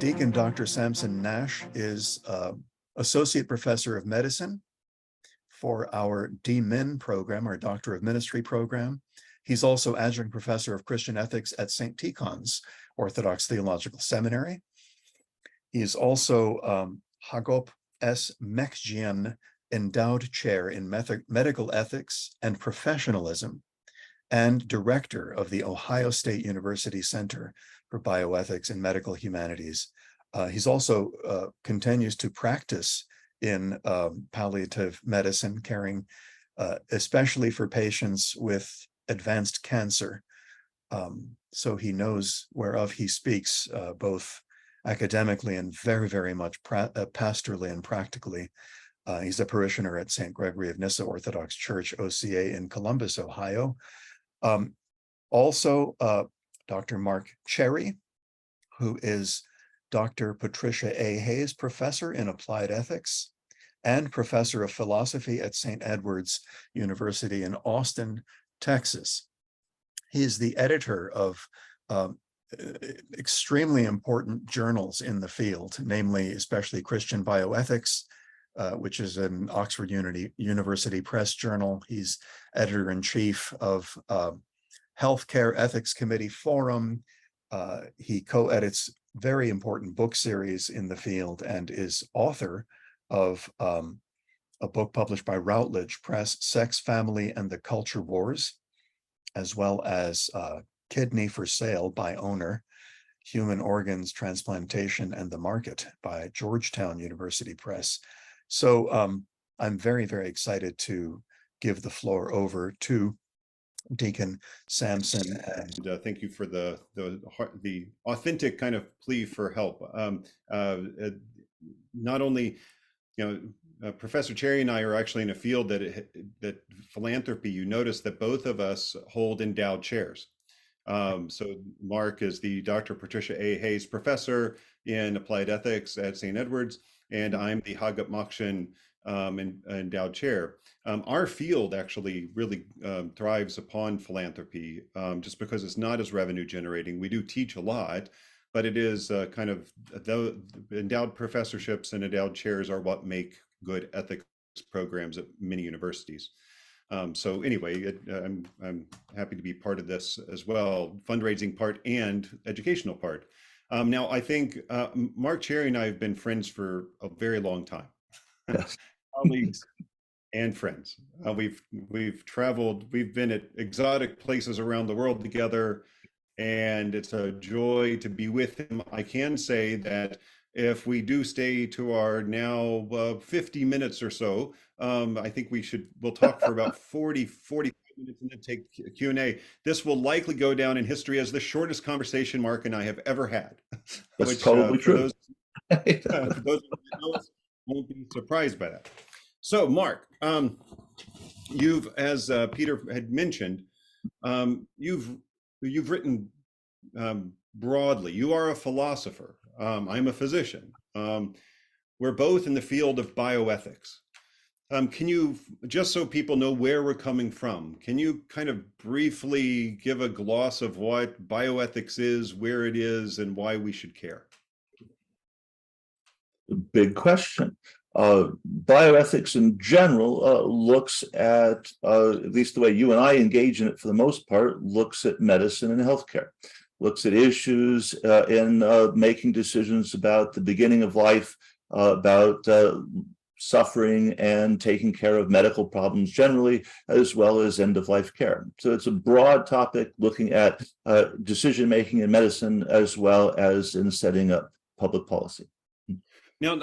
Deacon Dr. Sampson Nash is Associate Professor of Medicine for our DMin program, our Doctor of Ministry program. He's also Adjunct Professor of Christian Ethics at St. Tikhon's Orthodox Theological Seminary. He is also Hagop S. Mekjian Endowed Chair in Medical Ethics and Professionalism and Director of the Ohio State University Center for Bioethics and Medical Humanities. He's also continues to practice in palliative medicine, caring especially for patients with advanced cancer. So he knows whereof he speaks, both academically and very, very much pastorally and practically. He's a parishioner at St. Gregory of Nyssa Orthodox Church, OCA, in Columbus, Ohio. Also, Dr. Mark Cherry, who is Dr. Patricia A. Hayes Professor in Applied Ethics and Professor of Philosophy at St. Edward's University in Austin, Texas. He is the editor of extremely important journals in the field, namely, especially Christian Bioethics, which is an Oxford University Press journal. He's editor-in-chief of Healthcare Ethics Committee Forum. He co-edits very important book series in the field and is author of a book published by Routledge Press, Sex, Family, and the Culture Wars, as well as Kidney for Sale by Owner, Human Organs Transplantation and the Market by Georgetown University Press. So I'm very, very excited to give the floor over to Deacon Sampson. And thank you for the authentic kind of plea for help. Not only, Professor Cherry and I are actually in a field that philanthropy. You notice that both of us hold endowed chairs. So Mark is the Dr. Patricia A. Hayes Professor in Applied Ethics at St. Edward's, and I'm the Hagop Mokshin endowed chair. Our field actually really thrives upon philanthropy, just because it's not as revenue generating. We do teach a lot, but it is kind of the endowed professorships and endowed chairs are what make good ethics programs at many universities. So anyway, I'm happy to be part of this as well, fundraising part and educational part. Now, I think Mark Cherry and I have been friends for a very long time. Yes. Colleagues and friends. We've traveled, we've been at exotic places around the world together, and it's a joy to be with him. I can say that if we do stay to our now 50 minutes or so, I think we'll talk for about 45 minutes and then take Q&A. This will likely go down in history as the shortest conversation Mark and I have ever had. That's probably true. For those who know us, won't be surprised by that. So Mark, you've, as Peter had mentioned, you've written broadly. You are a philosopher. I'm a physician. We're both in the field of bioethics. Can you, just so people know where we're coming from, can you kind of briefly give a gloss of what bioethics is, where it is, and why we should care? Big question. Bioethics in general looks at least the way you and I engage in it for the most part, looks at medicine and healthcare, looks at issues in making decisions about the beginning of life, about suffering and taking care of medical problems generally, as well as end-of-life care. So it's a broad topic looking at decision-making in medicine as well as in setting up public policy. Now,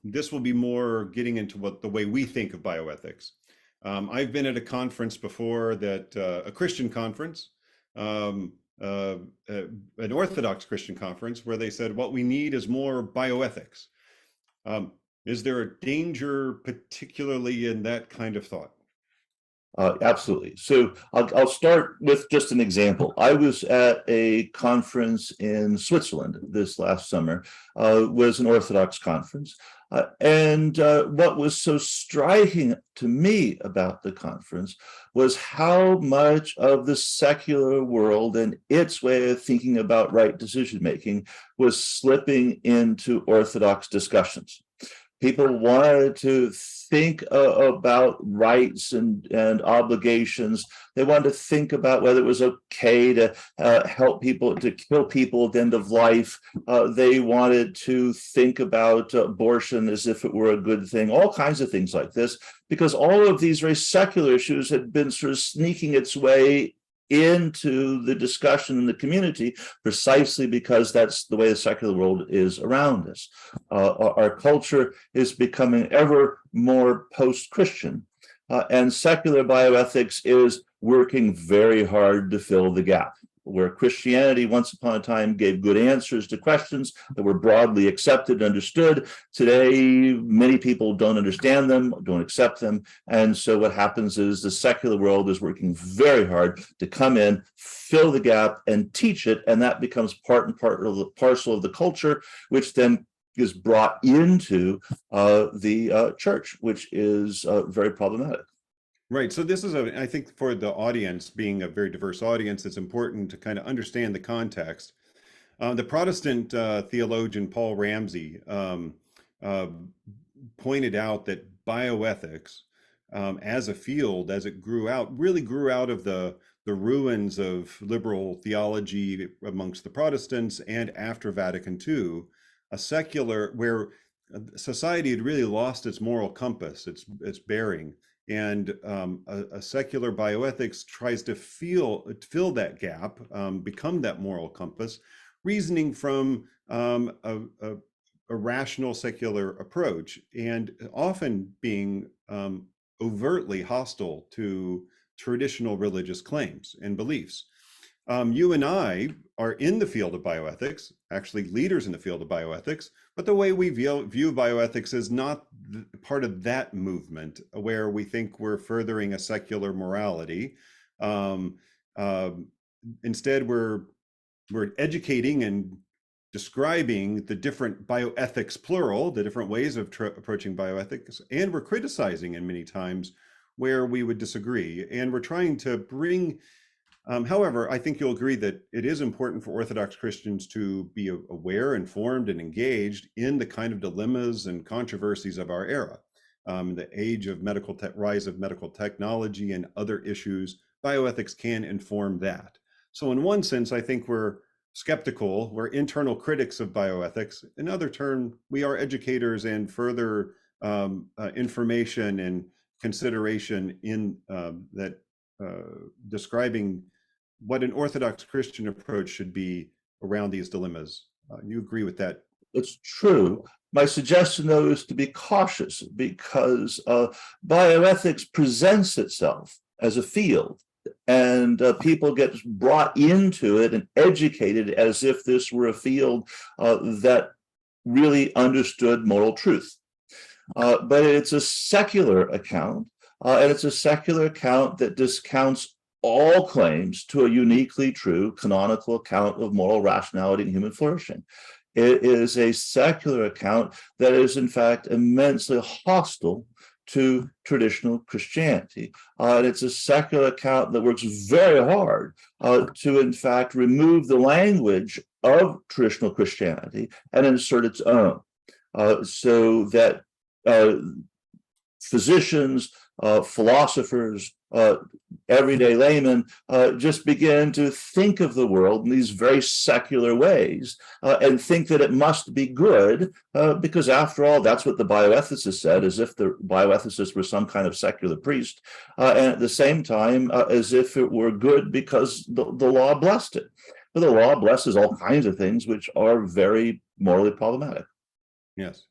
this will be more getting into the way we think of bioethics. I've been at a conference before that, a Christian conference, an Orthodox Christian conference, where they said, what we need is more bioethics. Is there a danger particularly in that kind of thought? Absolutely. So I'll start with just an example. I was at a conference in Switzerland this last summer. Was an Orthodox conference. And what was so striking to me about the conference was how much of the secular world and its way of thinking about right decision making was slipping into Orthodox discussions. People wanted to think about rights and obligations. They wanted to think about whether it was okay to help people, to kill people at the end of life. They wanted to think about abortion as if it were a good thing, all kinds of things like this, because all of these very secular issues had been sort of sneaking its way into the discussion in the community, precisely because that's the way the secular world is around us. Our culture is becoming ever more post-Christian, and secular bioethics is working very hard to fill the gap. Where Christianity once upon a time gave good answers to questions that were broadly accepted and understood, today many people don't understand them, don't accept them. And so what happens is the secular world is working very hard to come in, fill the gap, and teach it. And that becomes part and parcel of the culture, which then is brought into the church, which is very problematic. Right. So this is I think for the audience, being a very diverse audience, it's important to kind of understand the context. The Protestant theologian Paul Ramsey pointed out that bioethics as a field, as it grew out, really grew out of the ruins of liberal theology amongst the Protestants, and after Vatican II, a secular, where society had really lost its moral compass, its bearing. And a secular bioethics tries to fill that gap, become that moral compass, reasoning from a rational secular approach, and often being overtly hostile to traditional religious claims and beliefs. You and I are in the field of bioethics, actually leaders in the field of bioethics, but the way we view bioethics is not part of that movement, where we think we're furthering a secular morality. Instead, we're educating and describing the different bioethics, plural, the different ways of approaching bioethics, and we're criticizing in many times where we would disagree. And we're trying to bring however, I think you'll agree that it is important for Orthodox Christians to be aware, informed, and engaged in the kind of dilemmas and controversies of our era. The age of rise of medical technology and other issues, bioethics can inform that. So in one sense, I think we're skeptical, we're internal critics of bioethics. In other turn, we are educators and further information and consideration in that describing what an Orthodox Christian approach should be around these dilemmas. You agree with that? It's true. My suggestion, though, is to be cautious, because bioethics presents itself as a field, and people get brought into it and educated as if this were a field that really understood moral truth. But it's a secular account, and it's a secular account that discounts all claims to a uniquely true canonical account of moral rationality and human flourishing. It is a secular account that is, in fact, immensely hostile to traditional Christianity. And it's a secular account that works very hard to, in fact, remove the language of traditional Christianity and insert its own, so that physicians, philosophers, everyday laymen just begin to think of the world in these very secular ways and think that it must be good, because after all, that's what the bioethicist said, as if the bioethicist were some kind of secular priest, and at the same time as if it were good because the law blessed it. But the law blesses all kinds of things which are very morally problematic. Yes.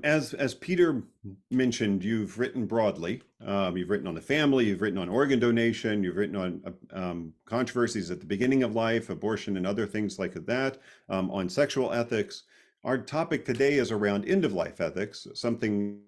As Peter mentioned, you've written broadly. You've written on the family, you've written on organ donation, you've written on controversies at the beginning of life, abortion and other things like that, on sexual ethics. our topic today is around end-of-life ethics, something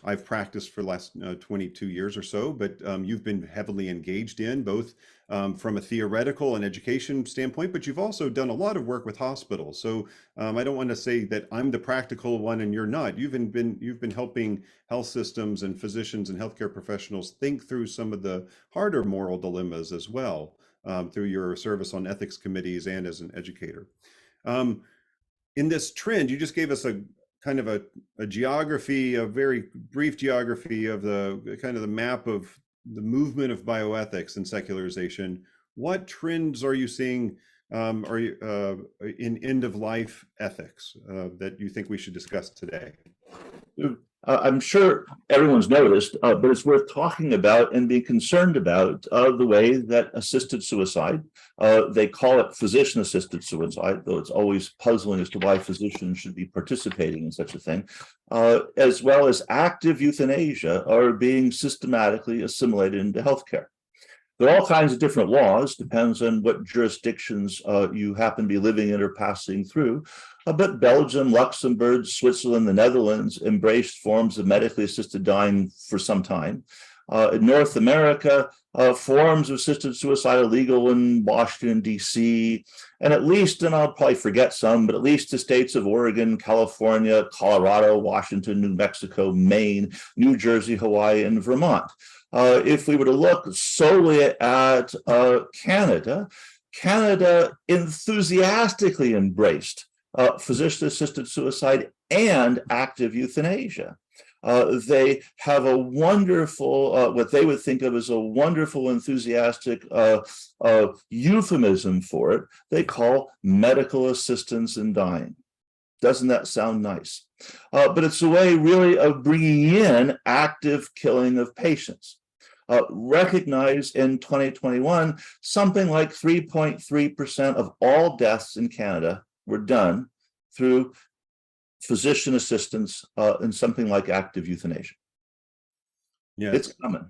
I've practiced for the last 22 years or so, but you've been heavily engaged in both from a theoretical and education standpoint, but you've also done a lot of work with hospitals. So I don't want to say that I'm the practical one and you're not. You've been helping health systems and physicians and healthcare professionals think through some of the harder moral dilemmas as well, through your service on ethics committees and as an educator. In this trend, you just gave us a kind of a geography, a very brief geography of the kind of the map of the movement of bioethics and secularization. What trends are you seeing in end-of-life ethics that you think we should discuss today? I'm sure everyone's noticed, but it's worth talking about and being concerned about the way that assisted suicide, they call it physician-assisted suicide, though it's always puzzling as to why physicians should be participating in such a thing, as well as active euthanasia are being systematically assimilated into healthcare. There are all kinds of different laws, depends on what jurisdictions you happen to be living in or passing through. But Belgium, Luxembourg, Switzerland, the Netherlands embraced forms of medically assisted dying for some time. In North America, forms of assisted suicide are legal in Washington, D.C., and at least, and I'll probably forget some, but at least the states of Oregon, California, Colorado, Washington, New Mexico, Maine, New Jersey, Hawaii, and Vermont. If we were to look solely at Canada, Canada enthusiastically embraced physician-assisted suicide and active euthanasia. They have a wonderful, what they would think of as a wonderful, enthusiastic euphemism for it. They call medical assistance in dying. Doesn't that sound nice? But it's a way really of bringing in active killing of patients. Recognized in 2021, something like 3.3% of all deaths in Canada were done through physician assistance in something like active euthanasia. Yeah, it's coming.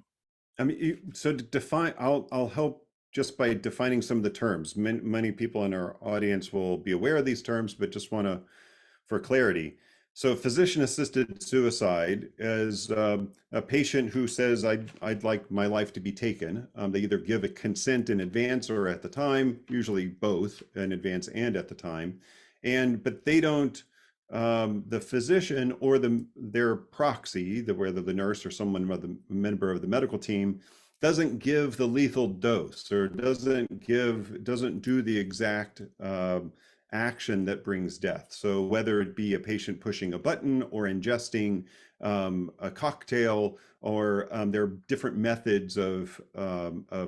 I mean, so to define, I'll help just by defining some of the terms. Many people in our audience will be aware of these terms, but just want to, for clarity. So physician-assisted suicide is a patient who says, I'd like my life to be taken. They either give a consent in advance or at the time, usually both in advance and at the time. But they don't, the physician or their proxy, whether the nurse or a member of the medical team, doesn't give the lethal dose or doesn't do the exact action that brings death. So whether it be a patient pushing a button or ingesting a cocktail, or there are different methods of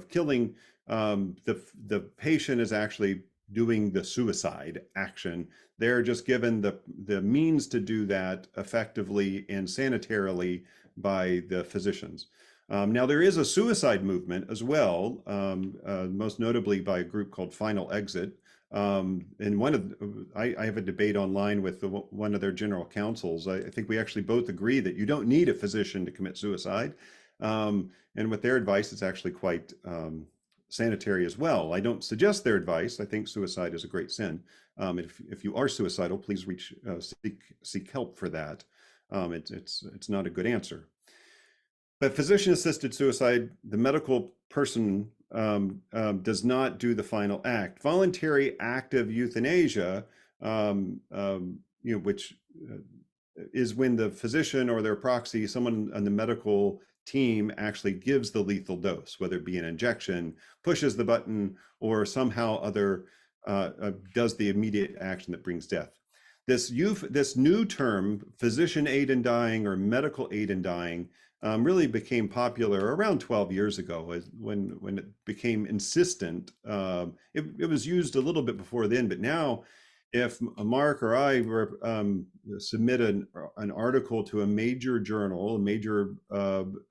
killing, the patient is actually doing the suicide action. They're just given the means to do that effectively and sanitarily by the physicians. Now there is a suicide movement as well, most notably by a group called Final Exit. And I have a debate online with one of their general counsels. I think we actually both agree that you don't need a physician to commit suicide. And with their advice, it's actually quite sanitary as well. I don't suggest their advice. I think suicide is a great sin. If you are suicidal, please seek help for that. It's not a good answer. But physician-assisted suicide, the medical person does not do the final act. Voluntary active euthanasia, which is when the physician or their proxy, someone on the medical team, actually gives the lethal dose, whether it be an injection, pushes the button, or somehow other does the immediate action that brings death. This new term, physician aid in dying or medical aid in dying, really became popular around 12 years ago when it became insistent. It was used a little bit before then, but now if Mark or I submit an article to a major journal, a major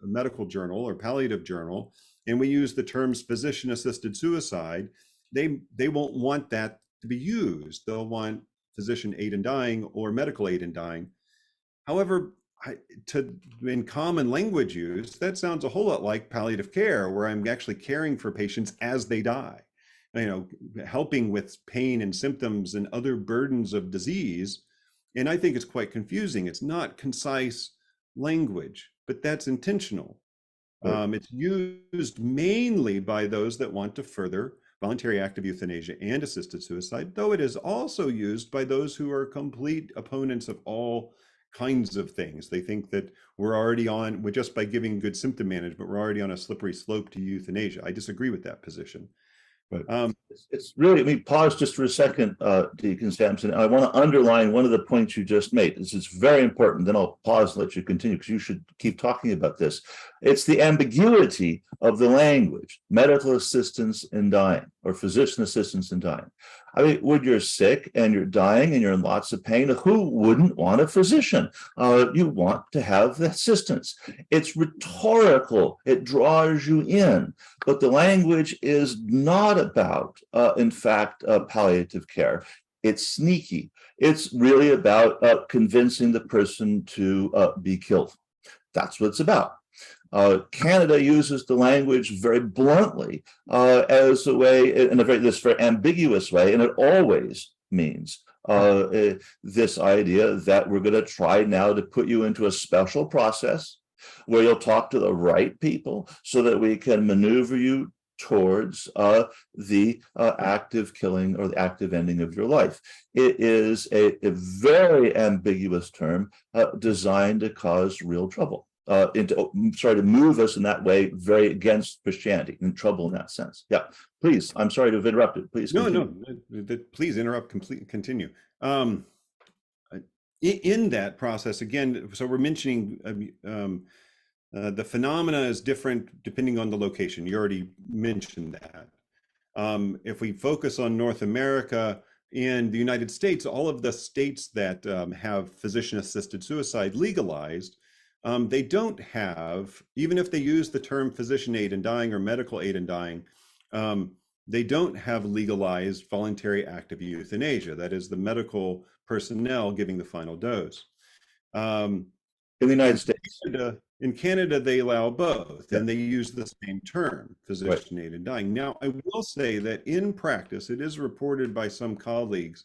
medical journal or palliative journal, and we use the terms physician-assisted suicide, they won't want that to be used. They'll want physician aid in dying or medical aid in dying. However, in common language use, that sounds a whole lot like palliative care, where I'm actually caring for patients as they die, helping with pain and symptoms and other burdens of disease, And I think it's quite confusing. It's not concise language, but that's intentional. Right. It's used mainly by those that want to further voluntary active euthanasia and assisted suicide, though it is also used by those who are complete opponents of all kinds of things. They think that we're already on, just by giving good symptom management, we're already on a slippery slope to euthanasia. I disagree with that position. Right. Um, It's really, let me pause just for a second, Deacon Sampson. I want to underline one of the points you just made. This is very important. Then I'll pause and let you continue because you should keep talking about this. It's the ambiguity of the language, medical assistance in dying or physician assistance in dying. I mean, when you're sick and you're dying and you're in lots of pain, who wouldn't want a physician? You want to have the assistance. It's rhetorical. It draws you in. But the language is not about, in fact, palliative care. It's sneaky. It's really about convincing the person to be killed. That's what it's about. Canada uses the language very bluntly as a way, in a this very ambiguous way, and it always means this idea that we're going to try now to put you into a special process where you'll talk to the right people so that we can maneuver you towards the active killing or the active ending of your life. It is a very ambiguous term designed to cause real trouble. To move us in that way, very against Christianity, in trouble in that sense. Yeah, please. I'm sorry to have interrupted. Please. No, please interrupt. Continue. In that process, again, so we're mentioning the phenomena is different depending on the location. You already mentioned that. If we focus on North America and the United States, all of the states that have physician-assisted suicide legalized, they don't have, even if they use the term physician aid in dying or medical aid in dying, they don't have legalized voluntary active euthanasia. That is the medical personnel giving the final dose. In the United States. In Canada, they allow both, Yeah. and they use the same term, physician aid in dying. Now, I will say that in practice, it is reported by some colleagues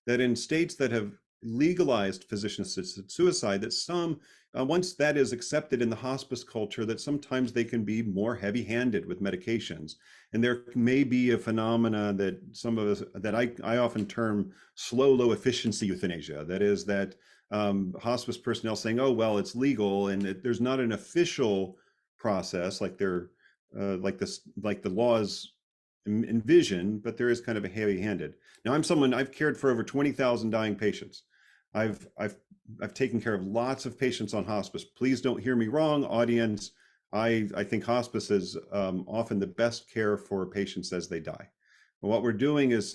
that in states that have legalized physician-assisted suicide, that some, once that is accepted in the hospice culture, that sometimes they can be more heavy-handed with medications. And there may be a phenomena that some of us, that I often term slow, low efficiency euthanasia. That is that hospice personnel saying, oh, well, it's legal, and there's not an official process like like the laws envision, but there is kind of a heavy-handed. Now, I've cared for over 20,000 dying patients. I've taken care of lots of patients on hospice. Please don't hear me wrong, audience. I think hospice is often the best care for patients as they die. And what we're doing is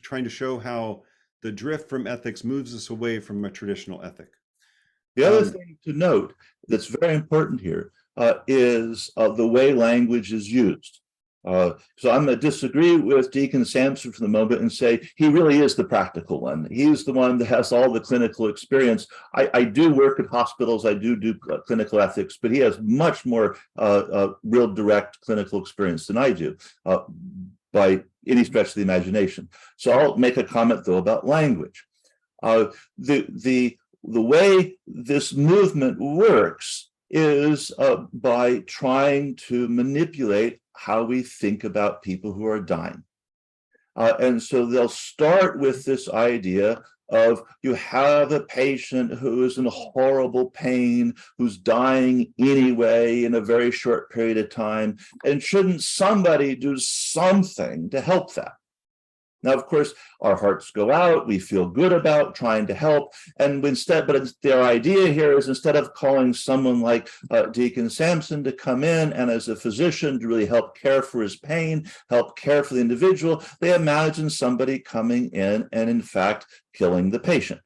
trying to show how the drift from ethics moves us away from a traditional ethic. The other thing to note that's very important here is the way language is used. So I'm going to disagree with Deacon Sampson for the moment and say he really is the practical one. He's the one that has all the clinical experience. I do work at hospitals. I do clinical ethics, but he has much more real direct clinical experience than I do by any stretch of the imagination. So I'll make a comment, though, about language. The way this movement works is by trying to manipulate how we think about people who are dying. And so they'll start with this idea of you have a patient who is in horrible pain, who's dying anyway in a very short period of time, and shouldn't somebody do something to help that? Now, of course, our hearts go out, we feel good about trying to help, and but their idea here is instead of calling someone like Deacon Sampson to come in and as a physician to really help care for his pain, help care for the individual, they imagine somebody coming in and in fact killing the patient.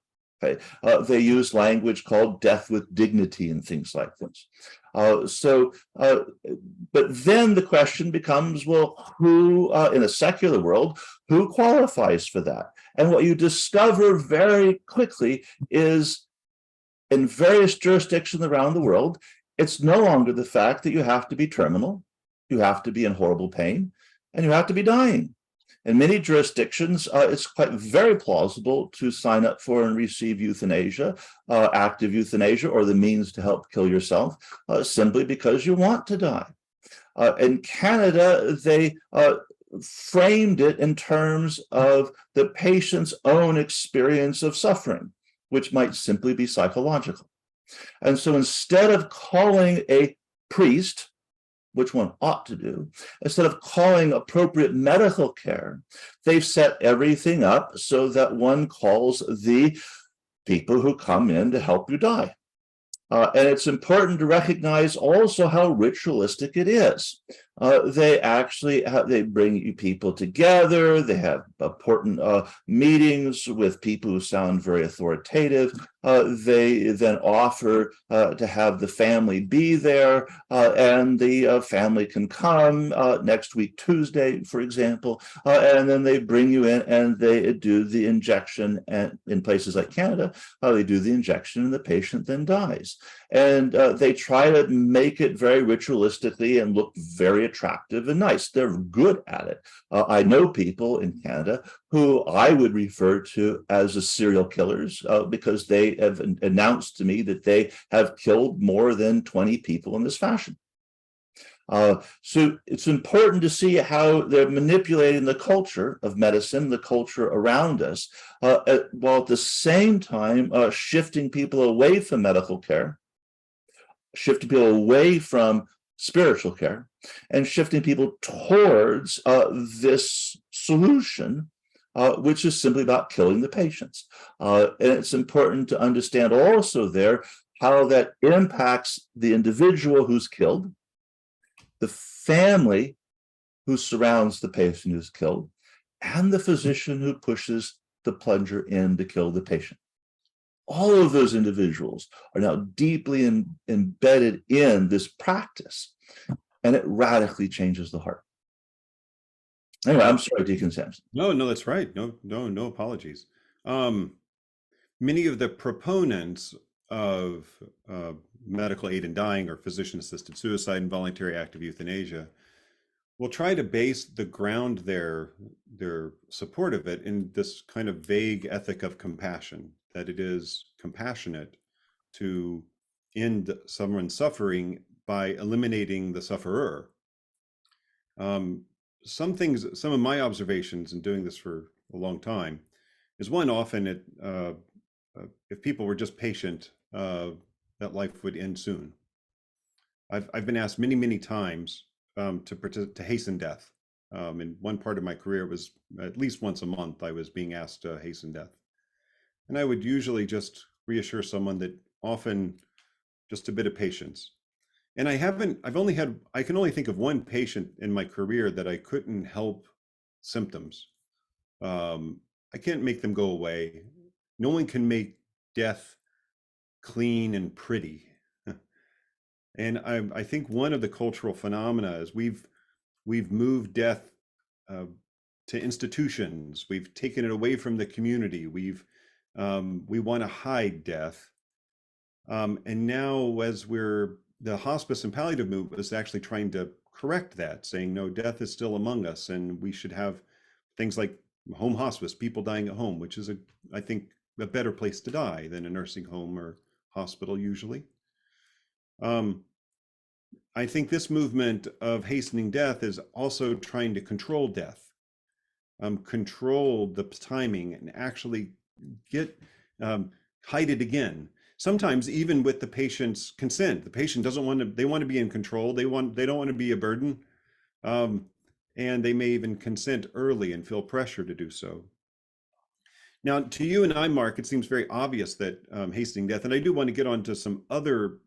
Okay. They use language called death with dignity and things like this. But then the question becomes, well, who in a secular world, who qualifies for that? And what you discover very quickly is in various jurisdictions around the world, it's no longer the fact that you have to be terminal, you have to be in horrible pain, and you have to be dying. In many jurisdictions, it's quite very plausible to sign up for and receive euthanasia, active euthanasia, or the means to help kill yourself, simply because you want to die. In Canada, they framed it in terms of the patient's own experience of suffering, which might simply be psychological. And so instead of calling a priest, which one ought to do, instead of calling appropriate medical care, they've set everything up so that one calls the people who come in to help you die. And it's important to recognize also how ritualistic it is. They actually they bring people together. They have important meetings with people who sound very authoritative. They then offer to have the family be there, and the family can come next week, Tuesday, for example, and then they bring you in and they do the injection. And in places like Canada, they do the injection and the patient then dies. And they try to make it very ritualistically and look very attractive and nice. They're good at it. I know people in Canada who I would refer to as the serial killers because they have announced to me that they have killed more than 20 people in this fashion. So it's important to see how they're manipulating the culture of medicine, the culture around us, while at the same time shifting people away from medical care, shifting people away from spiritual care, and shifting people towards this solution, which is simply about killing the patients. And it's important to understand also there how that impacts the individual who's killed, the family who surrounds the patient who's killed, and the physician who pushes the plunger in to kill the patient. All of those individuals are now deeply embedded in this practice, and it radically changes the heart. Anyway, I'm sorry, Deacon Sampson. No, that's right. No apologies. Many of the proponents of medical aid in dying or physician-assisted suicide and voluntary active euthanasia will try to base the ground their support of it in this kind of vague ethic of compassion, that it is compassionate to end someone's suffering by eliminating the sufferer. Some of my observations in doing this for a long time is, one, often if people were just patient, that life would end soon. I've been asked many times to hasten death. In one part of my career, it was at least once a month I was being asked to hasten death. And I would usually just reassure someone that often just a bit of patience. And I can only think of one patient in my career that I couldn't help symptoms. I can't make them go away. No one can make death clean and pretty. And I think one of the cultural phenomena is we've moved death to institutions. We've taken it away from the community. We want to hide death. And now, as the hospice and palliative movement is actually trying to correct that, saying, no, death is still among us, and we should have things like home hospice, people dying at home, which is, I think, a better place to die than a nursing home or hospital usually. I think this movement of hastening death is also trying to control death, control the timing, and actually hide it again. Sometimes even with the patient's consent. The patient doesn't want to, they want to be in control. They don't want to be a burden. And they may even consent early and feel pressure to do so. Now, to you and I, Mark, it seems very obvious that hastening death, and I do want to get onto some other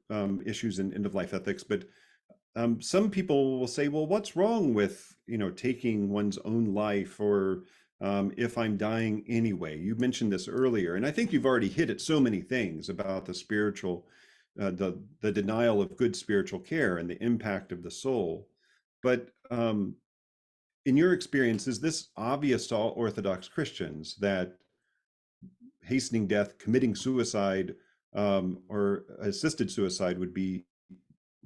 issues in end-of-life ethics, but some people will say, well, what's wrong with, taking one's own life, or if I'm dying anyway? You mentioned this earlier, and I think you've already hit at so many things about the spiritual, the denial of good spiritual care and the impact of the soul. But in your experience, is this obvious to all Orthodox Christians that hastening death, committing suicide, or assisted suicide would be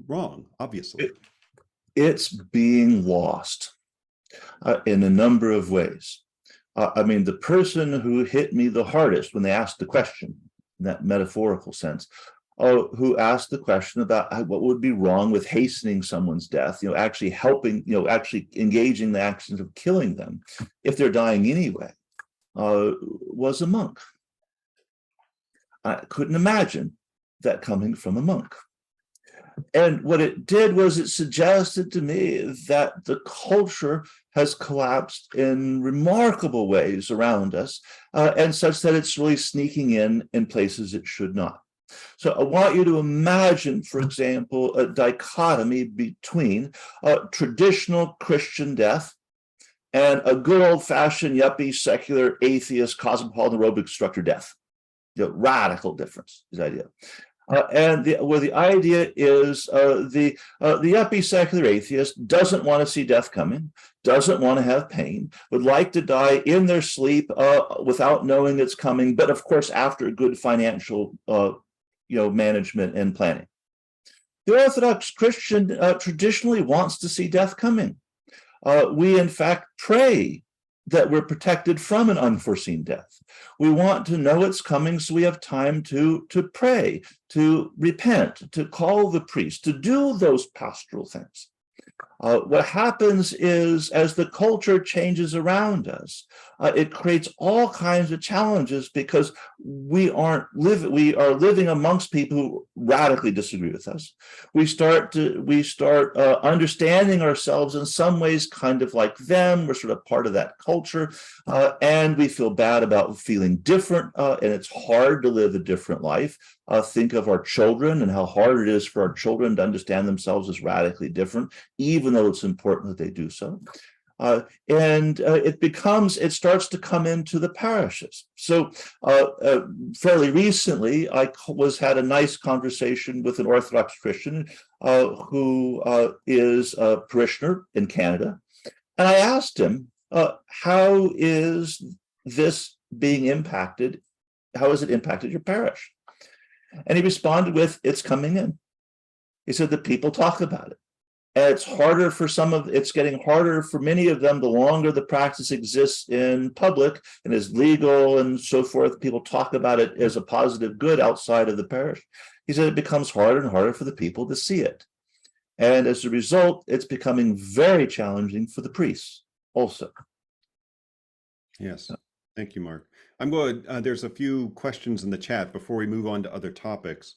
wrong, obviously? It's being lost. in a number of ways. I mean, the person who hit me the hardest when they asked the question, in that metaphorical sense, who asked the question about what would be wrong with hastening someone's death, actually helping, actually engaging the actions of killing them if they're dying anyway, was a monk. I couldn't imagine that coming from a monk. And what it did was it suggested to me that the culture has collapsed in remarkable ways around us, and such that it's really sneaking in places it should not. So I want you to imagine, for example, a dichotomy between traditional Christian death and a good old-fashioned yuppie, secular, atheist, cosmopolitan aerobic instructor death. The radical difference is the idea. Where the idea is the yuppie secular atheist doesn't want to see death coming, doesn't want to have pain, would like to die in their sleep without knowing it's coming, but of course after good financial management and planning. The Orthodox Christian traditionally wants to see death coming. We in fact pray that we're protected from an unforeseen death. We want to know it's coming so we have time to pray, to repent, to call the priest, to do those pastoral things. What happens is, as the culture changes around us, it creates all kinds of challenges because we are living amongst people who radically disagree with us. We start understanding ourselves in some ways kind of like them. We're sort of part of that culture, and we feel bad about feeling different, and it's hard to live a different life. Think of our children and how hard it is for our children to understand themselves as radically different, even though it's important that they do so. It starts to come into the parishes. So fairly recently, I had a nice conversation with an Orthodox Christian who is a parishioner in Canada. And I asked him, how is this being impacted? How has it impacted your parish? And he responded with, it's coming in. He said that people talk about it. And it's getting harder for many of them the longer the practice exists in public and is legal and so forth. People talk about it as a positive good outside of the parish. He said it becomes harder and harder for the people to see it. And as a result, it's becoming very challenging for the priests also. Yes. Thank you, Mark. I'm going, there's a few questions in the chat before we move on to other topics.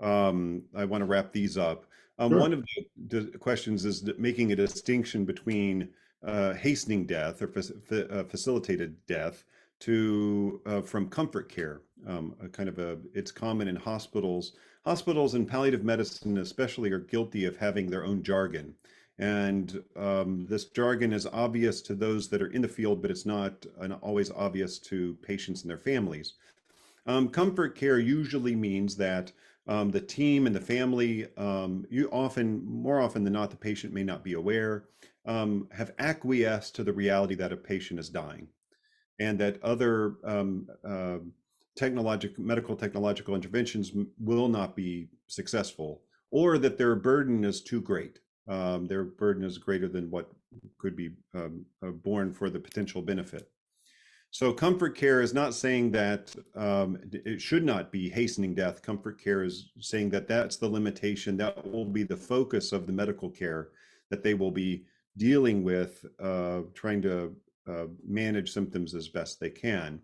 I want to wrap these up. Sure. One of the questions is making a distinction between hastening death or facilitated death from comfort care. It's common in hospitals. Hospitals and palliative medicine especially are guilty of having their own jargon. And this jargon is obvious to those that are in the field, but it's not always obvious to patients and their families. Comfort care usually means that the team and the family, more often than not, the patient may not be aware, have acquiesced to the reality that a patient is dying, and that other medical technological interventions will not be successful, or that their burden is too great. Their burden is greater than what could be borne for the potential benefit. So comfort care is not saying that it should not be hastening death. Comfort care is saying that that's the limitation, that will be the focus of the medical care that they will be dealing with, trying to manage symptoms as best they can.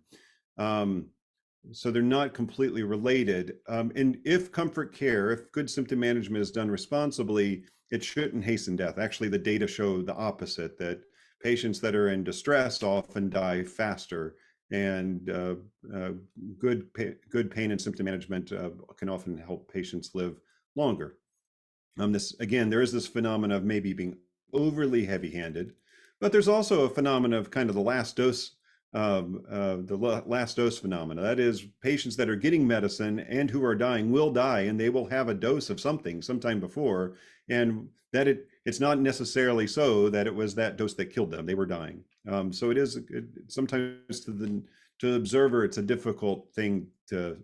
So they're not completely related. And if comfort care, if good symptom management is done responsibly, it shouldn't hasten death. Actually, the data show the opposite, that patients that are in distress often die faster, and good pain and symptom management can often help patients live longer. There is this phenomenon of maybe being overly heavy-handed, but there's also a phenomenon of kind of the last dose phenomena. That is, patients that are getting medicine and who are dying will die, and they will have a dose of something sometime before, and that it's not necessarily so that it was that dose that killed them. They were dying. So it is sometimes to the observer, it's a difficult thing to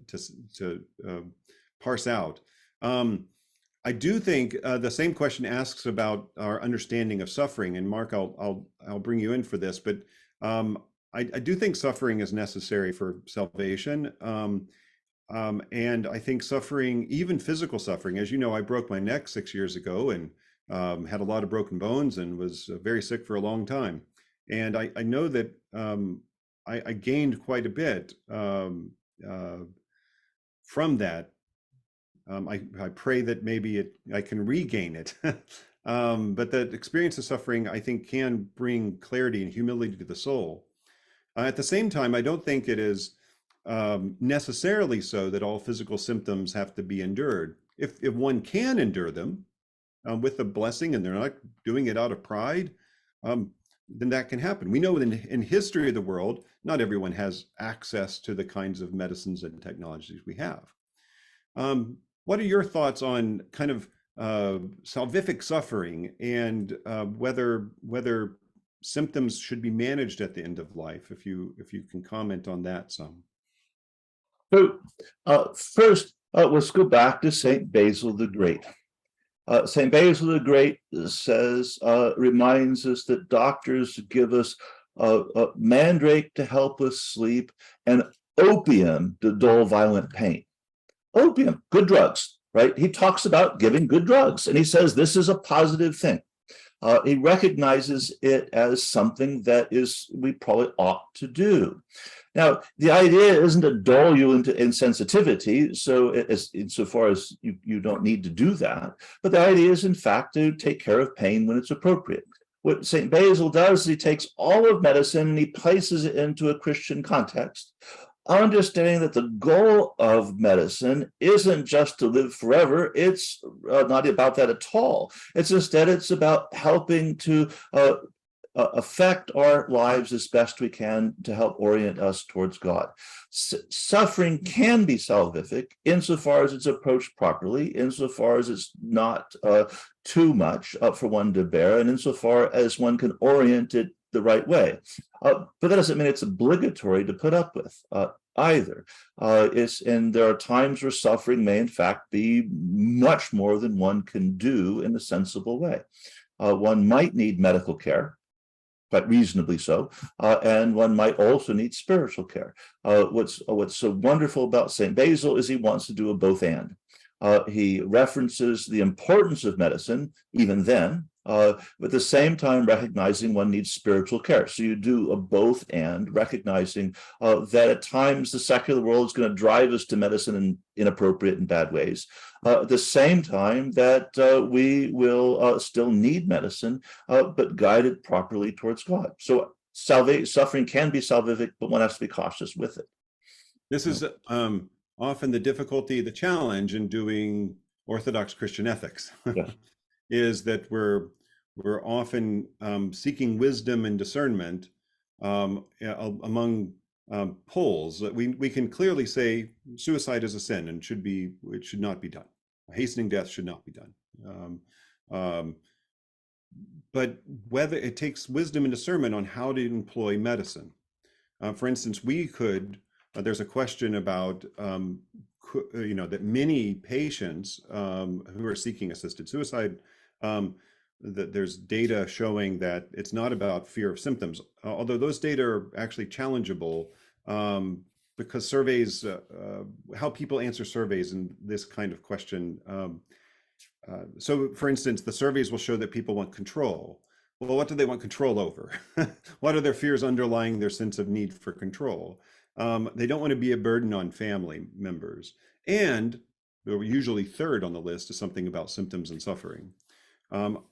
parse out. I do think the same question asks about our understanding of suffering. And Mark, I'll bring you in for this, but I do think suffering is necessary for salvation. And I think suffering, even physical suffering, as you know, I broke my neck 6 years ago and had a lot of broken bones and was very sick for a long time. And I know that I gained quite a bit from that. I pray that maybe I can regain it. But the experience of suffering, I think, can bring clarity and humility to the soul. At the same time, I don't think it is necessarily so that all physical symptoms have to be endured. If one can endure them with a blessing and they're not doing it out of pride, then that can happen. We know in history of the world, not everyone has access to the kinds of medicines and technologies we have. What are your thoughts on kind of salvific suffering and whether symptoms should be managed at the end of life? If you can comment on that some. So first, let's go back to Saint Basil the Great. Saint Basil the Great says, reminds us that doctors give us mandrake to help us sleep and opium to dull violent pain. Opium, good drugs, right? He talks about giving good drugs, and he says this is a positive thing. He recognizes it as something that we probably ought to do. Now, the idea isn't to dull you into insensitivity, so insofar as you don't need to do that, but the idea is, in fact, to take care of pain when it's appropriate. What St. Basil does is he takes all of medicine and he places it into a Christian context, understanding that the goal of medicine isn't just to live forever. It's not about that at all. It's about helping to affect our lives as best we can to help orient us towards God. Suffering can be salvific insofar as it's approached properly, insofar as it's not too much for one to bear, and insofar as one can orient it the right way. But that doesn't mean it's obligatory to put up with either. And there are times where suffering may in fact be much more than one can do in a sensible way. One might need medical care, but reasonably so, and one might also need spiritual care. What's so wonderful about St. Basil is he wants to do a both and. He references the importance of medicine even then, but at the same time recognizing one needs spiritual care. So you do a both and, recognizing that at times the secular world is going to drive us to medicine in inappropriate and bad ways. At the same time that we will still need medicine, but guided properly towards God. So suffering can be salvific, but one has to be cautious with it. This is often the difficulty, the challenge in doing Orthodox Christian ethics. Yeah. Is that we're often seeking wisdom and discernment among poles. We can clearly say suicide is a sin and it should not be done. Hastening death should not be done. But whether it takes wisdom and discernment on how to employ medicine. For instance, there's a question about that many patients who are seeking assisted suicide, that there's data showing that it's not about fear of symptoms, although those data are actually challengeable because surveys, how people answer surveys in this kind of question. So for instance, the surveys will show that people want control. Well, what do they want control over? What are their fears underlying their sense of need for control? They don't want to be a burden on family members. And usually third on the list is something about symptoms and suffering.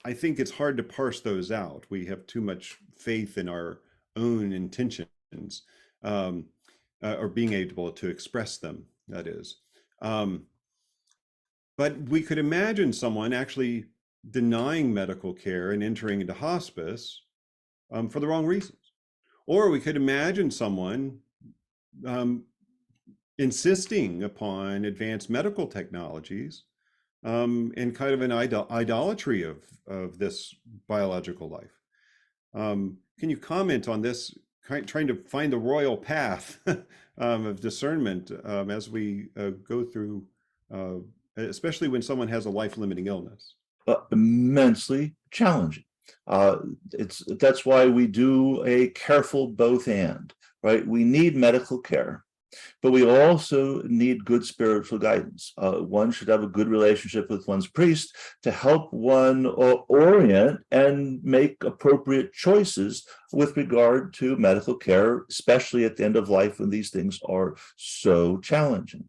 I think it's hard to parse those out. We have too much faith in our own intentions, or being able to express them, that is. But we could imagine someone actually denying medical care and entering into hospice for the wrong reasons. Or we could imagine someone insisting upon advanced medical technologies in kind of an idolatry of this biological life. Can you comment on this, trying to find the royal path of discernment as we go through especially when someone has a life-limiting illness? Immensely challenging. That's why we do a careful both and, right? We need medical care, but we also need good spiritual guidance. One should have a good relationship with one's priest to help one orient and make appropriate choices with regard to medical care, especially at the end of life when these things are so challenging.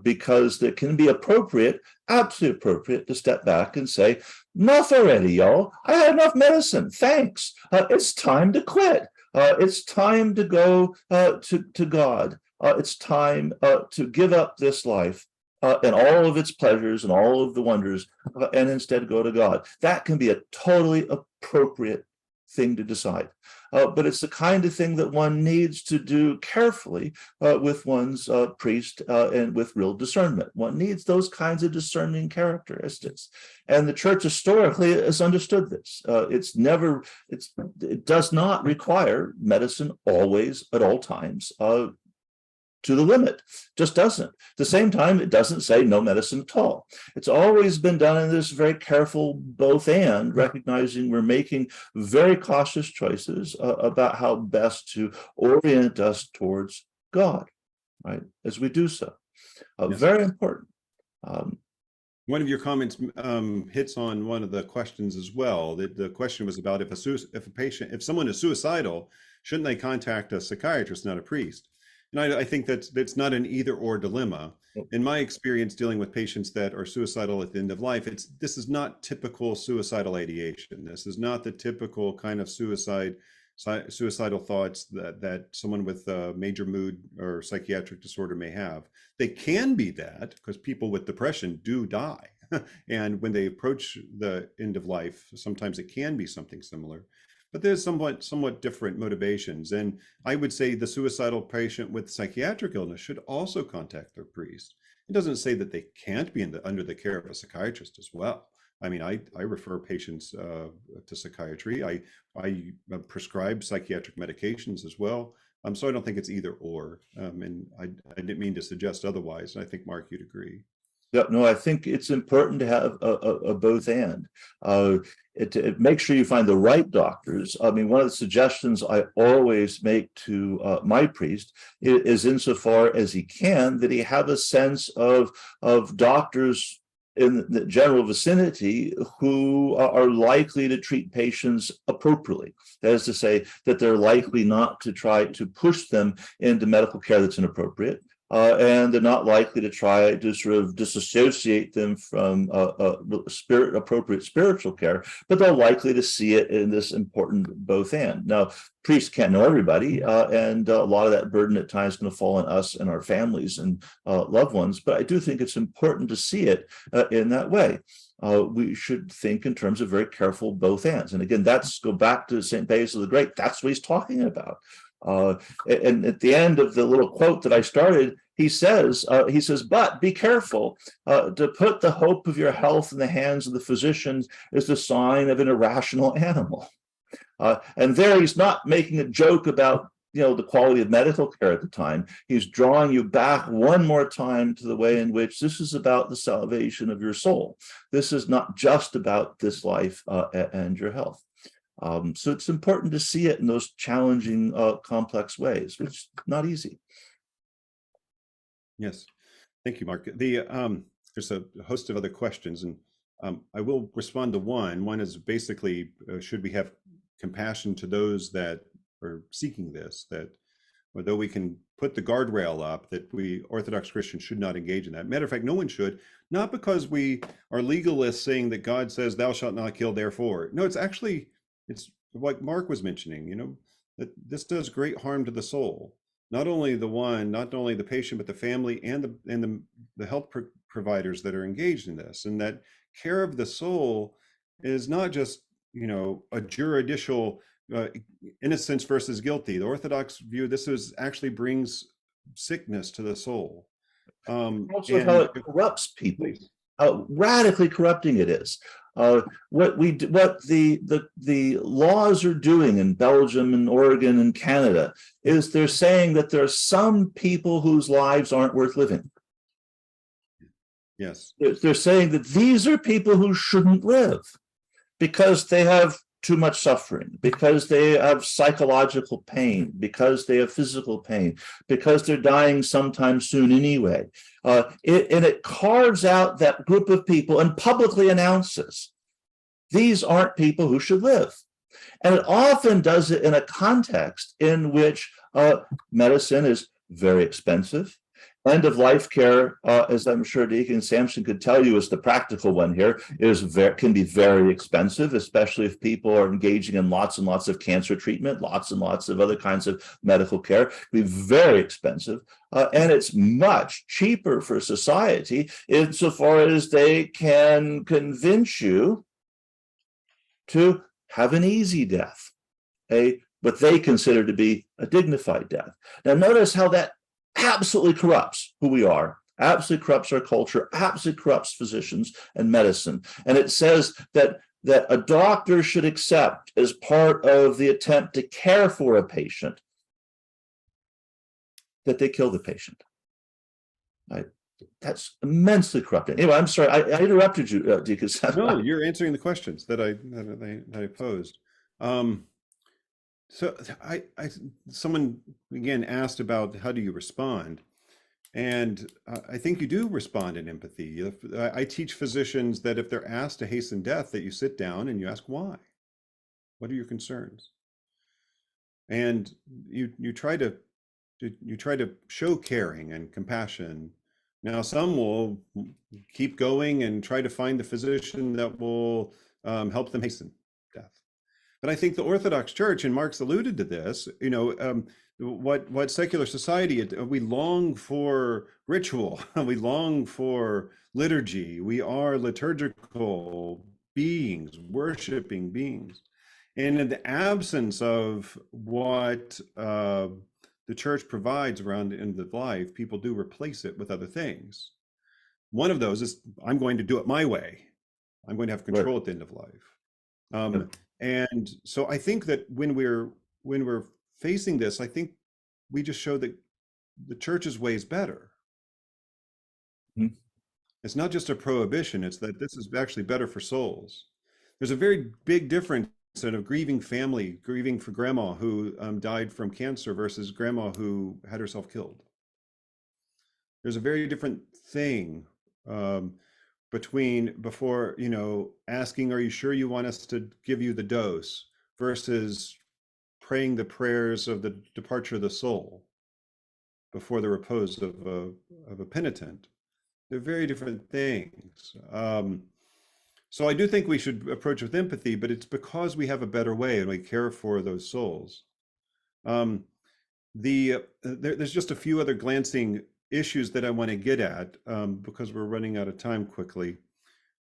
Because it can be appropriate, absolutely appropriate, to step back and say, enough already, y'all. I had enough medicine. Thanks. It's time to quit. It's time to go to God. It's time to give up this life and all of its pleasures and all of the wonders and instead go to God. That can be a totally appropriate thing to decide. But it's the kind of thing that one needs to do carefully with one's priest and with real discernment. One needs those kinds of discerning characteristics. And the church historically has understood this. It does not require medicine always at all times to the limit, just doesn't. At the same time, it doesn't say no medicine at all. It's always been done in this very careful both and, recognizing we're making very cautious choices about how best to orient us towards God, right, as we do so. Yes. Very important. One of your comments hits on one of the questions as well. The question was about if someone is suicidal, shouldn't they contact a psychiatrist, not a priest? And I think that's not an either or dilemma. In my experience dealing with patients that are suicidal at the end of life, this is not typical suicidal ideation. This is not the typical kind of suicidal thoughts that someone with a major mood or psychiatric disorder may have. They can be that because people with depression do die. And when they approach the end of life, sometimes it can be something similar. But there's somewhat different motivations. And I would say the suicidal patient with psychiatric illness should also contact their priest. It doesn't say that they can't be under the care of a psychiatrist as well. I mean, I refer patients to psychiatry. I prescribe psychiatric medications as well. So I don't think it's either or. And I didn't mean to suggest otherwise. And I think, Mark, you'd agree. Yeah, no, I think it's important to have a both and. Make sure you find the right doctors. I mean, one of the suggestions I always make to my priest is insofar as he can, that he have a sense of doctors in the general vicinity who are likely to treat patients appropriately. That is to say that they're likely not to try to push them into medical care that's inappropriate. And they're not likely to try to sort of disassociate them from appropriate spiritual care, but they're likely to see it in this important both and. Now, priests can't know everybody, and a lot of that burden at times is going to fall on us and our families and loved ones, but I do think it's important to see it in that way. We should think in terms of very careful both ands. And again, go back to St. Basil the Great. That's what he's talking about. And at the end of the little quote that I started, he says, but be careful. To put the hope of your health in the hands of the physicians is the sign of an irrational animal. And there he's not making a joke about the quality of medical care at the time. He's drawing you back one more time to the way in which this is about the salvation of your soul. This is not just about this life and your health. So it's important to see it in those challenging, complex ways, which is not easy. Yes, thank you, Mark. There's a host of other questions, and I will respond to one. One is basically, should we have compassion to those that are seeking this, that although we can put the guardrail up, that we Orthodox Christians should not engage in that. Matter of fact, no one should, not because we are legalists saying that God says, thou shalt not kill, therefore. No, it's like Mark was mentioning, that this does great harm to the soul. Not only the patient, but the family and the health providers that are engaged in this. And that care of the soul is not just, a juridical innocence versus guilty. The Orthodox view, actually brings sickness to the soul. Also how it corrupts people, how radically corrupting it is. What the laws are doing in Belgium and Oregon and Canada is they're saying that there are some people whose lives aren't worth living. Yes. They're saying that these are people who shouldn't live because they have too much suffering, because they have psychological pain, because they have physical pain, because they're dying sometime soon anyway. And it carves out that group of people and publicly announces these aren't people who should live. And it often does it in a context in which medicine is very expensive. End of life care, as I'm sure Deacon Sampson could tell you, is the practical one here, can be very expensive, especially if people are engaging in lots and lots of cancer treatment, lots and lots of other kinds of medical care. It can be very expensive. And it's much cheaper for society insofar as they can convince you to have an easy death, what they consider to be a dignified death. Now, notice how that absolutely corrupts who we are, absolutely corrupts our culture, absolutely corrupts physicians and medicine. And it says that a doctor should accept, as part of the attempt to care for a patient, that they kill the patient. That's immensely corrupting. Anyway, I'm sorry, I interrupted you, Deacon. No, you're answering the questions that I posed. So someone again asked about how do you respond, and I think you do respond in empathy. I teach physicians that if they're asked to hasten death, that you sit down and you ask why. What are your concerns? And you try to show caring and compassion. Now, some will keep going and try to find the physician that will help them hasten death. But I think the Orthodox Church, and Mark's alluded to this, what secular society, we long for ritual, we long for liturgy. We are liturgical beings, worshiping beings. And in the absence of what the church provides around the end of life, people do replace it with other things. One of those is, I'm going to do it my way. I'm going to have control at the end of life. And so I think that when we're facing this, I think we just show that the church's way is better. Mm-hmm. It's not just a prohibition, it's that this is actually better for souls. There's a very big difference in a grieving family, grieving for grandma who died from cancer versus grandma who had herself killed. There's a very different thing before, asking, are you sure you want us to give you the dose, versus praying the prayers of the departure of the soul before the repose of a penitent. They're very different things. So I do think we should approach with empathy, but it's because we have a better way and we care for those souls. There's just a few other glancing issues that I want to get at because we're running out of time quickly.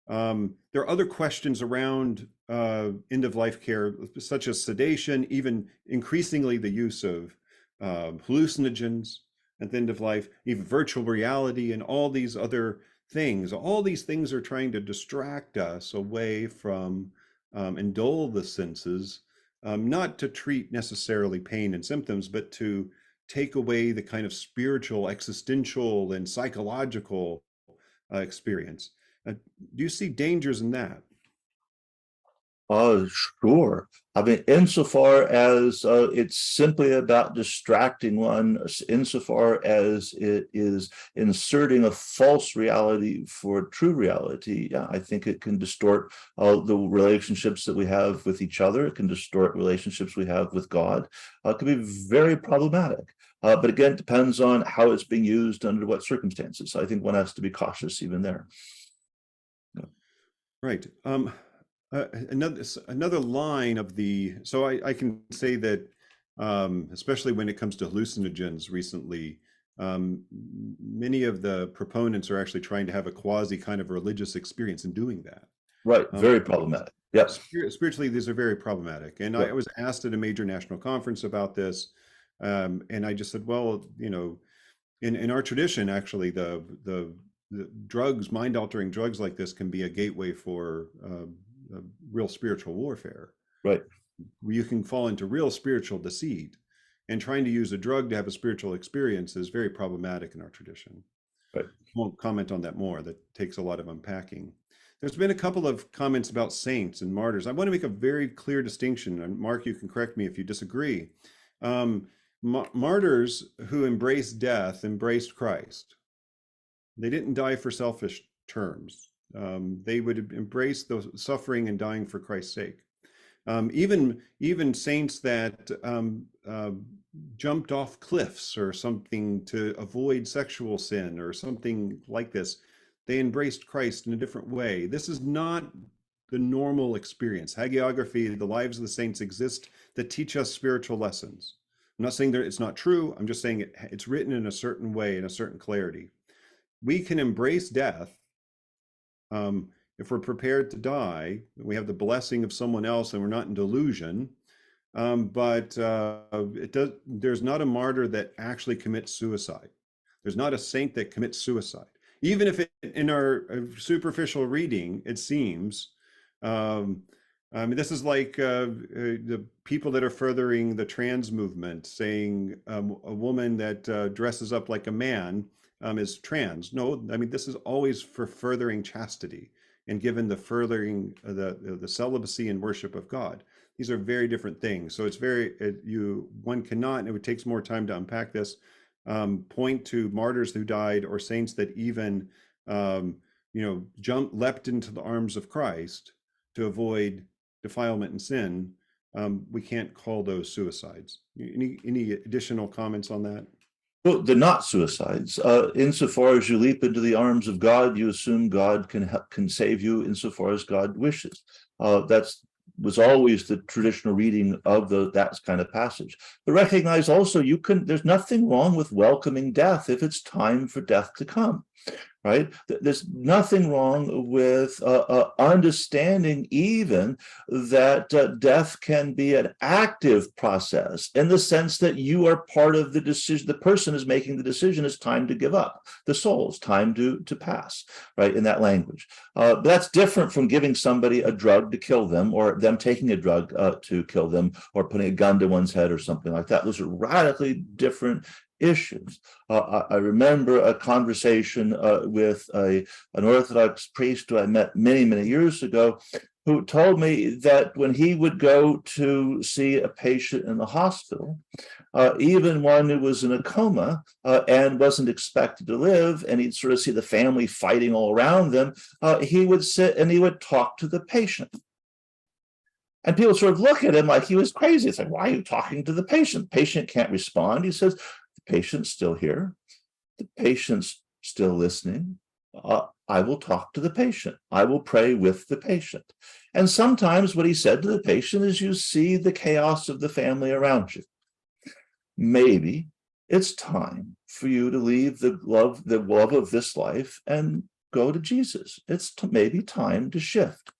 There are other questions around end-of-life care, such as sedation, even increasingly the use of hallucinogens at the end of life, even virtual reality, and all these other things. All these things are trying to distract us away from and dull the senses, not to treat necessarily pain and symptoms, but to take away the kind of spiritual, existential, and psychological experience. Do you see dangers in that? Sure. I mean, insofar as it's simply about distracting one, insofar as it is inserting a false reality for true reality, yeah, I think it can distort the relationships that we have with each other. It can distort relationships we have with God. It can be very problematic. But again, it depends on how it's being used under what circumstances. So I think one has to be cautious even there. Yeah. Right. Another line of so I can say that especially when it comes to hallucinogens recently, many of the proponents are actually trying to have a quasi kind of religious experience in doing that. Right, very problematic. Yes. Spiritually, these are very problematic. And I was asked at a major national conference about this, and I just said, well, in our tradition, actually, the drugs, mind-altering drugs like this can be a gateway for real spiritual warfare. Right. You can fall into real spiritual deceit, and trying to use a drug to have a spiritual experience is very problematic in our tradition. Right. Won't comment on that more. That takes a lot of unpacking. There's been a couple of comments about saints and martyrs. I want to make a very clear distinction, and Mark, you can correct me if you disagree. Martyrs who embraced death embraced Christ. They didn't die for selfish terms. They would embrace the suffering and dying for Christ's sake. Even saints that jumped off cliffs or something to avoid sexual sin or something like this, they embraced Christ in a different way. This is not the normal experience. Hagiography, the lives of the saints exist that teach us spiritual lessons. I'm not saying that it's not true. I'm just saying it's written in a certain way, in a certain clarity. We can embrace death if we're prepared to die. We have the blessing of someone else and we're not in delusion. But there's not a martyr that actually commits suicide. There's not a saint that commits suicide. Even if in our superficial reading, it seems, I mean, this is like the people that are furthering the trans movement, saying a woman that dresses up like a man is trans. No, I mean, this is always for furthering chastity and given the furthering the celibacy and worship of God. These are very different things. So it's one cannot, and it takes more time to unpack this, point to martyrs who died or saints that even leapt into the arms of Christ to avoid defilement and sin. We can't call those suicides. Any additional comments on that? Well, they're not suicides. Insofar as you leap into the arms of God, you assume God can save you insofar as God wishes. Was always the traditional reading of that kind of passage. But recognize also there's nothing wrong with welcoming death if it's time for death to come. Right? There's nothing wrong with understanding even that death can be an active process in the sense that you are part of the decision. The person is making the decision. It's time to give up. The soul, it's time to pass, right, in that language. But that's different from giving somebody a drug to kill them, or them taking a drug to kill them, or putting a gun to one's head or something like that. Those are radically different issues. I remember a conversation with an Orthodox priest who I met many, many years ago, who told me that when he would go to see a patient in the hospital, even one who was in a coma and wasn't expected to live, and he'd sort of see the family fighting all around them, he would sit and he would talk to the patient. And people sort of look at him like he was crazy. It's like, why are you talking to the patient? Patient can't respond. He says, the patient's still here. The patient's still listening. I will talk to the patient. I will pray with the patient. And sometimes what he said to the patient is, you see the chaos of the family around you. Maybe it's time for you to leave the love of this life and go to Jesus. It's maybe time to shift.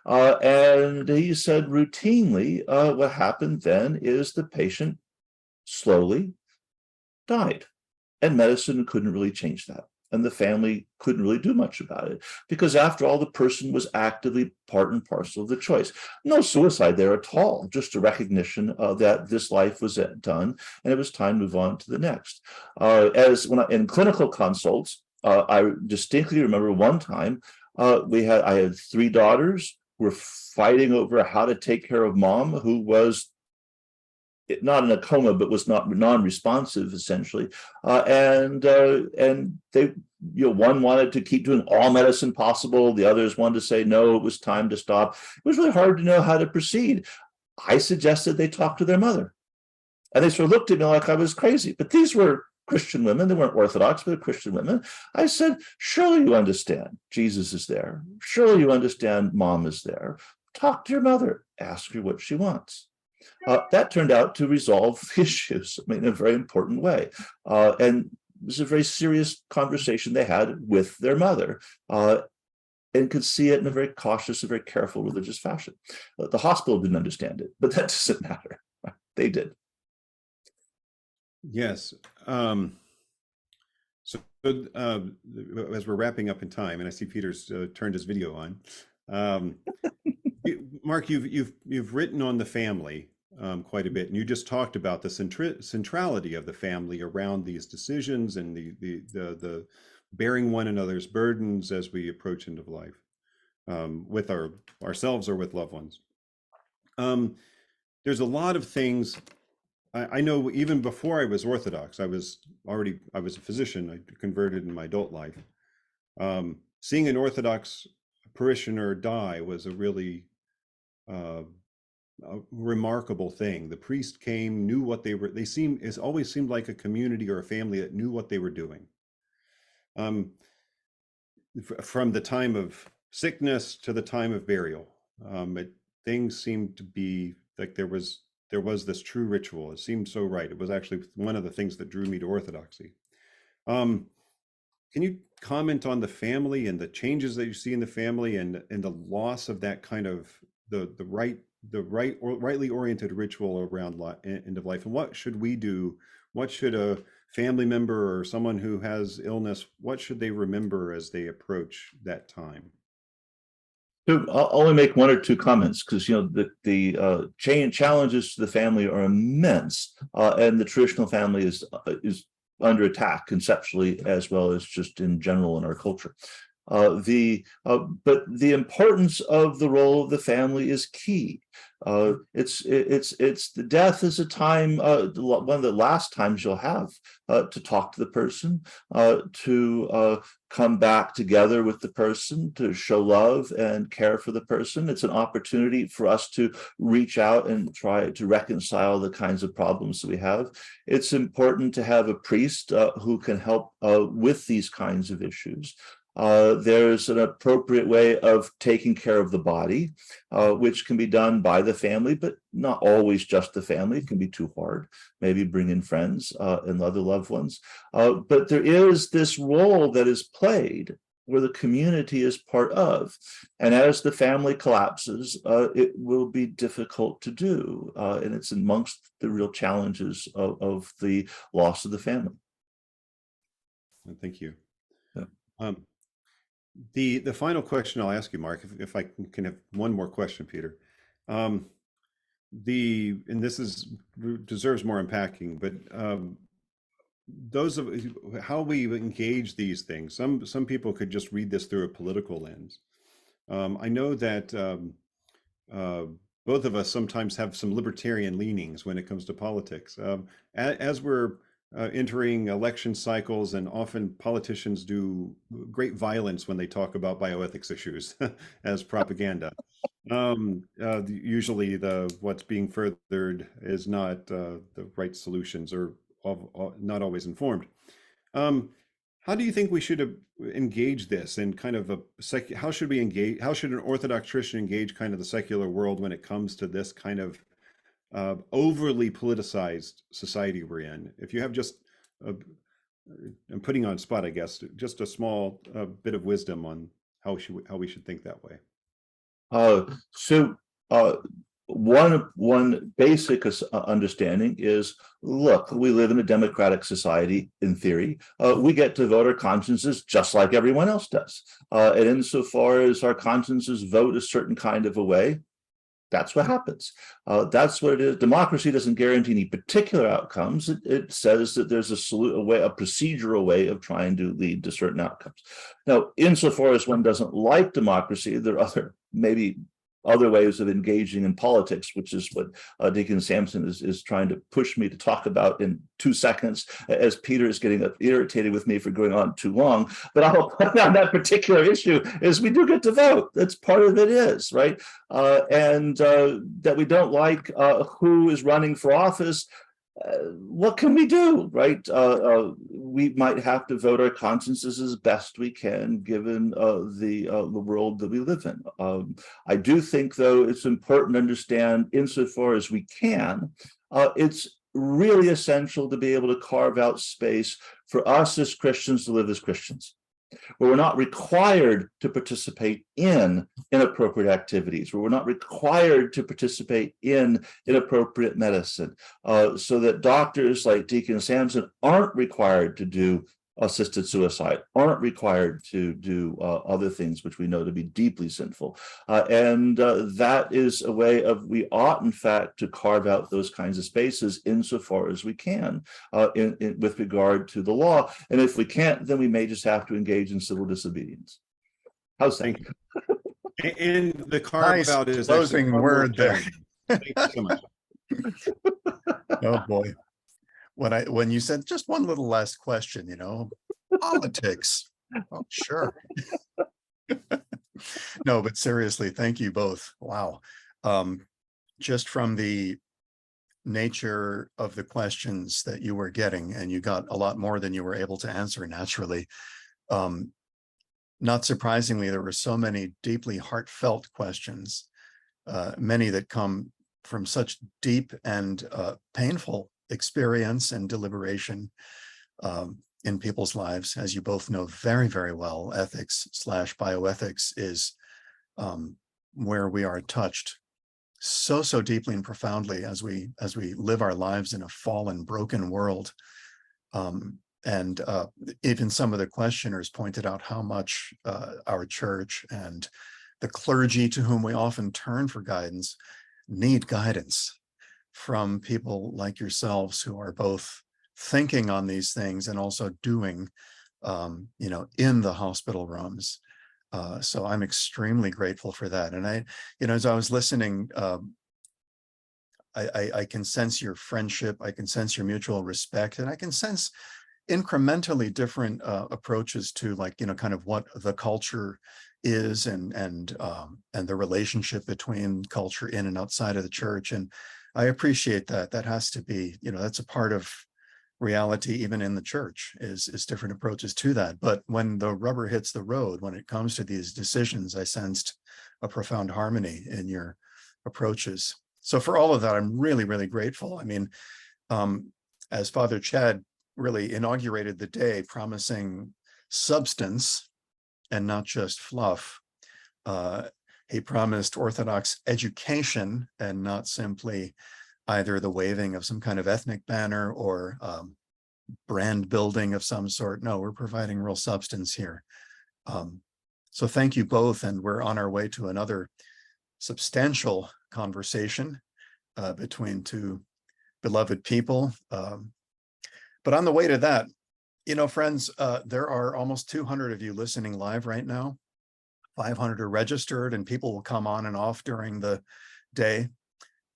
And he said routinely, what happened then is the patient slowly died, and medicine couldn't really change that. And the family couldn't really do much about it, because after all, the person was actively part and parcel of the choice. No suicide there at all, just a recognition that this life was done and it was time to move on to the next. In clinical consults, I distinctly remember one time I had 3 daughters who were fighting over how to take care of mom, who was not in a coma, but was not non-responsive essentially, and they, one wanted to keep doing all medicine possible. The others wanted to say no, it was time to stop. It was really hard to know how to proceed. I suggested they talk to their mother, and they sort of looked at me like I was crazy. But these were Christian women; they weren't Orthodox, but Christian women. I said, "Surely you understand Jesus is there. Surely you understand Mom is there. Talk to your mother. Ask her what she wants." That turned out to resolve the issues, in a very important way. And it was a very serious conversation they had with their mother, and could see it in a very cautious and very careful religious fashion. The hospital didn't understand it, but that doesn't matter. They did. Yes. So as we're wrapping up in time, and I see Peter's turned his video on. Mark, you've written on the family quite a bit, and you just talked about the centrality of the family around these decisions and the bearing one another's burdens as we approach end of life, with ourselves or with loved ones. There's a lot of things. I know even before I was Orthodox, I was a physician. I converted in my adult life. Seeing an Orthodox parishioner die was a really a remarkable thing. The priest came, knew what they were. It always seemed like a community or a family that knew what they were doing. From the time of sickness to the time of burial, things seemed to be like there was this true ritual. It seemed so right. It was actually one of the things that drew me to Orthodoxy. Can you comment on the family and the changes that you see in the family and the loss of that kind of the rightly oriented ritual around end of life? And what should we do? What should a family member or someone who has illness, what should they remember as they approach that time? So I'll only make one or two comments because the challenges to the family are immense, and the traditional family is under attack conceptually as well as just in general in our culture. But the importance of the role of the family is key. It's the death is a time, one of the last times you'll have to talk to the person, to come back together with the person, to show love and care for the person. It's an opportunity for us to reach out and try to reconcile the kinds of problems that we have. It's important to have a priest who can help with these kinds of issues. There's an appropriate way of taking care of the body, which can be done by the family, but not always just the family. It can be too hard. Maybe bring in friends and other loved ones. But there is this role that is played where the community is part of. And as the family collapses, it will be difficult to do. And it's amongst the real challenges of the loss of the family. Thank you. Yeah. The final question I'll ask you, Mark, if I can have one more question, Peter. And this deserves more unpacking, but how we engage these things. Some people could just read this through a political lens. I know that both of us sometimes have some libertarian leanings when it comes to politics. As we're entering election cycles, and often politicians do great violence when they talk about bioethics issues as propaganda. Usually what's being furthered is not the right solutions or not always informed. How do you think we should engage this in kind of how should an Orthodox Christian engage kind of the secular world when it comes to this kind of overly politicized society we're in? If you have just, I'm putting on spot, I guess, just a small bit of wisdom on how we should think that way. One basic understanding is, look, we live in a democratic society in theory. We get to vote our consciences just like everyone else does. And insofar as our consciences vote a certain kind of a way, that's what happens. That's what it is. Democracy doesn't guarantee any particular outcomes. It says that there's a procedural way of trying to lead to certain outcomes. Now, insofar as one doesn't like democracy, there are maybe other ways of engaging in politics, which is what Deacon Sampson is trying to push me to talk about in 2 seconds, as Peter is getting irritated with me for going on too long. But I'll point out that particular issue is we do get to vote. That's part of it is, right? And that we don't like who is running for office. What can we do, right? We might have to vote our consciences as best we can, given the world that we live in. I do think, though, it's important to understand, insofar as we can, it's really essential to be able to carve out space for us as Christians to live as Christians, where we're not required to participate in inappropriate activities, where we're not required to participate in inappropriate medicine, so that doctors like Deacon Sampson aren't required to do assisted suicide, aren't required to do other things which we know to be deeply sinful. And that is a way of, we ought in fact to carve out those kinds of spaces insofar as we can with regard to the law. And if we can't, then we may just have to engage in civil disobedience. How's that? Thank you. And the carve Nice out is closing actually word there. Thank you so much. Oh boy. When you said just one little last question, you know, politics. Oh, sure. No, but seriously, thank you both. Wow. Just from the nature of the questions that you were getting, and you got a lot more than you were able to answer naturally. Not surprisingly, there were so many deeply heartfelt questions, many that come from such deep and painful experience and deliberation in people's lives. As you both know very, very well, ethics/bioethics is where we are touched so deeply and profoundly as we live our lives in a fallen, broken world. And even some of the questioners pointed out how much our church and the clergy, to whom we often turn for guidance, need guidance from people like yourselves, who are both thinking on these things and also doing, you know, in the hospital rooms. So I'm extremely grateful for that. And you know, as I was listening, I can sense your friendship, I can sense your mutual respect, and I can sense incrementally different approaches to, like, you know, kind of what the culture is, and the relationship between culture in and outside of the church. And I appreciate that. That has to be, you know, that's a part of reality even in the church, is different approaches to that. But when the rubber hits the road, when it comes to these decisions, I sensed a profound harmony in your approaches. So for all of that, I'm really, really grateful. I mean, as Father Chad really inaugurated the day, promising substance and not just fluff, he promised Orthodox education and not simply either the waving of some kind of ethnic banner or brand building of some sort. No, we're providing real substance here. So thank you both, and we're on our way to another substantial conversation between two beloved people. But on the way to that, you know, friends, there are almost 200 of you listening live right now. 500 are registered, and people will come on and off during the day.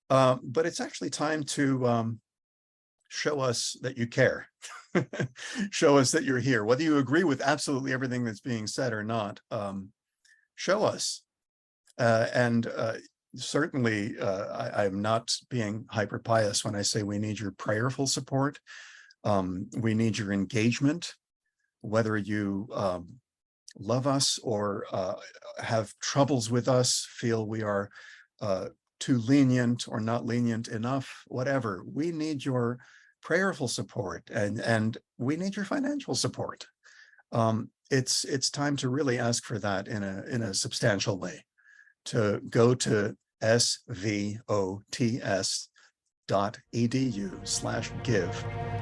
But it's actually time to show us that you care. Show us that you're here. Whether you agree with absolutely everything that's being said or not, show us. And certainly, I'm not being hyper pious when I say we need your prayerful support. We need your engagement, whether you love us or have troubles with us, feel we are too lenient or not lenient enough, whatever. We need your prayerful support, and we need your financial support. It's time to really ask for that in a substantial way. To go to svots.edu/give